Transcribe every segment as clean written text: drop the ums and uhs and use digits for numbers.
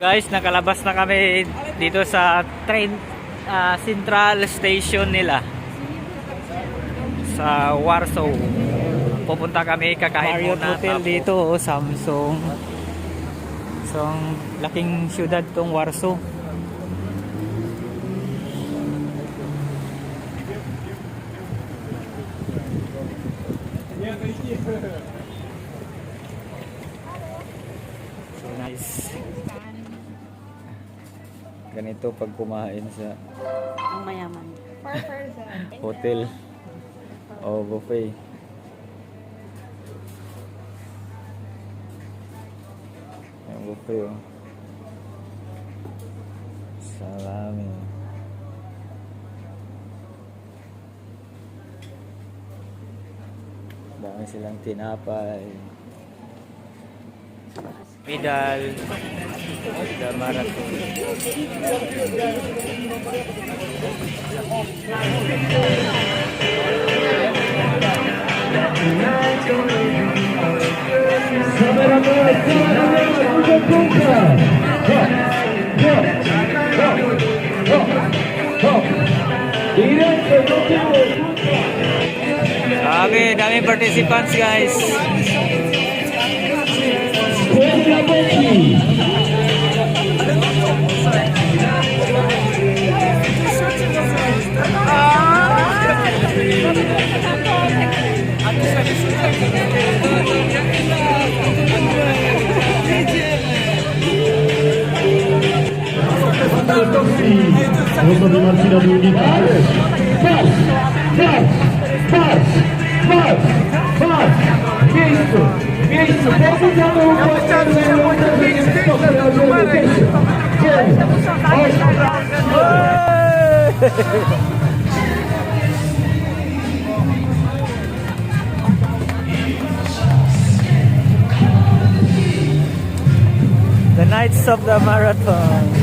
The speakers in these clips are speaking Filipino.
Guys, nakalabas na kami dito sa train central station nila sa Warsaw. Pupunta kami, kakain Marriott muna. Hotel dito, Samsung. So, ang laking syudad tong Warsaw. So nice. Ganito pag kumain sa Ang mayaman. hotel o buffet. Ang buffet oh. Salami. Dami silang tinapay. Vidal. The marathon. Dami participants guys. Roto di Marcino di Unitale. Miejscu, podpisamy The Knights of the Marathon.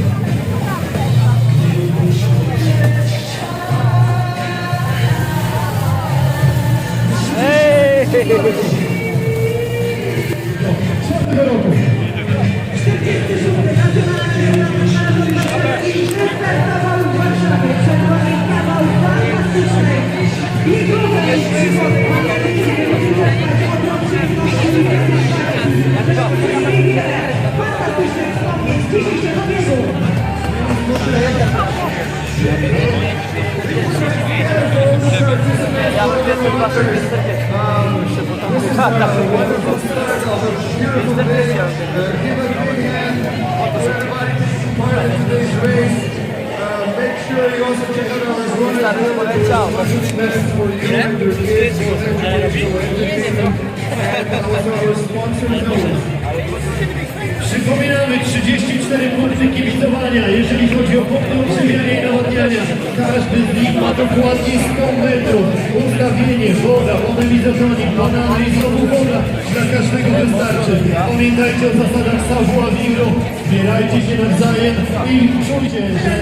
Przypominamy 34 punkty kibicowania, jeżeli chodzi o punkty utrzymiania i nawadniania. Każdy z nich ma dokładnie 100 metrów. Ustawienie, woda, potem izotonik, banany i znowu woda. Dla każdego wystarczy. Pamiętajcie o zasadach savoir-vivre. Wspierajcie się nawzajem i czujcie, że...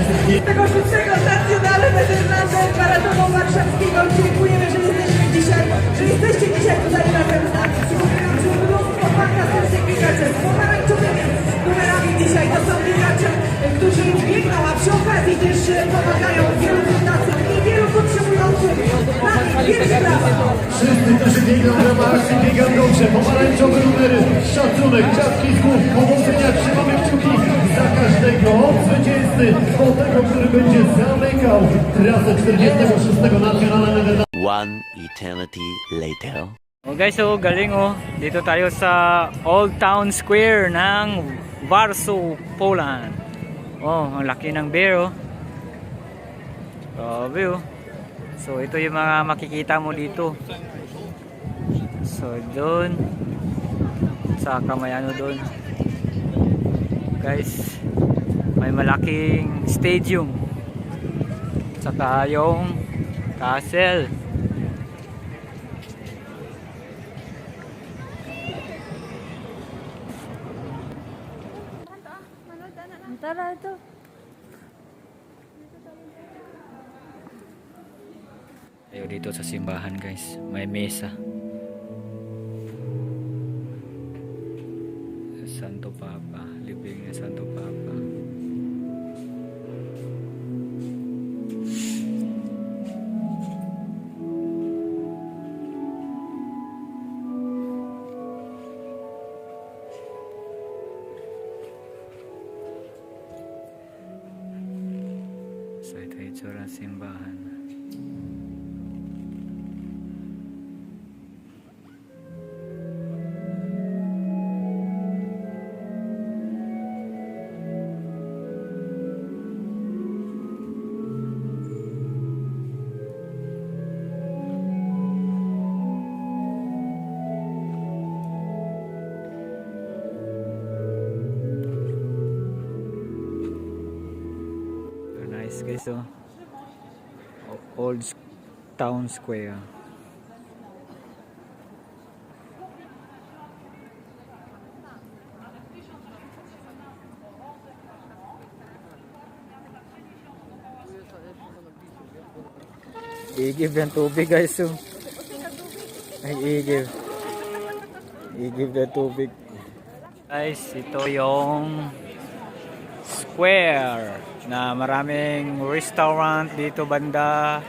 Tego 6. stacjonale weterynarzy maratonu warszawskiego. Dziękujemy, że jesteście dzisiaj tutaj razem z nami. Przypominam, że mnóstwo fantastycznych biegaczy z pomarańczowymi numerami dzisiaj. To są biegacze, którzy biegną, a przy okazji też pomagają wielu fundacjom i wielu potrzebującym. Pierwszy brawa. Wszyscy, którzy biegną w ramach akcji Biegam Dobrze, pomarańczowe numery, szacunek, czapki z głów, powodzenia, trzymamy kciuki za każdego od zwycięzcy do tego, który będzie zamykał trasę 46. Nacional. One eternity later. Oh guys, oh galing oh. Dito tayo sa Old Town Square ng Warsaw, Poland. Oh, ang laki ng bear oh. Grabe oh. So ito yung mga makikita mo dito. So doon sa may ano doon. Guys, may malaking stadium. Saka yung castle. Tara ito. Tayo dito sa simbahan guys, may mesa. Santo Papa, libing ni Santo Papa. So ito yung itsura ng simbahan. Nice guys, oh. Old Town Square. I-give yung tubig guys, oh. Ay, i-give. I-give the tubig. Guys, ito yung square na maraming restaurant dito banda.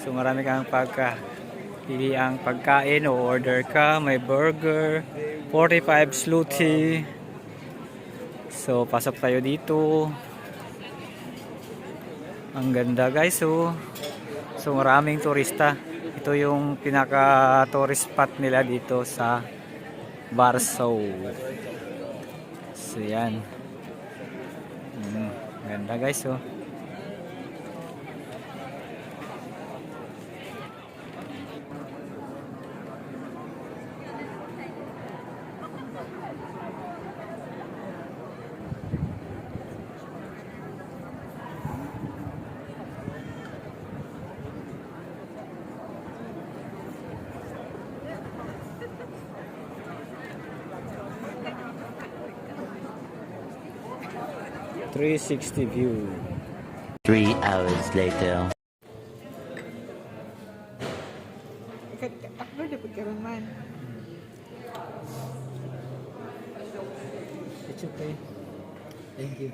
So marami kang pagpiliang pagkain o order ka. May burger, 45 zloty. So pasok tayo dito. Ang ganda guys, oh. So maraming turista. Ito yung pinaka tourist spot nila dito sa Warsaw. So yan. Ganda guys, oh. .360 view. 3 hours later. Upload dapat karon man. It's okay. Thank you.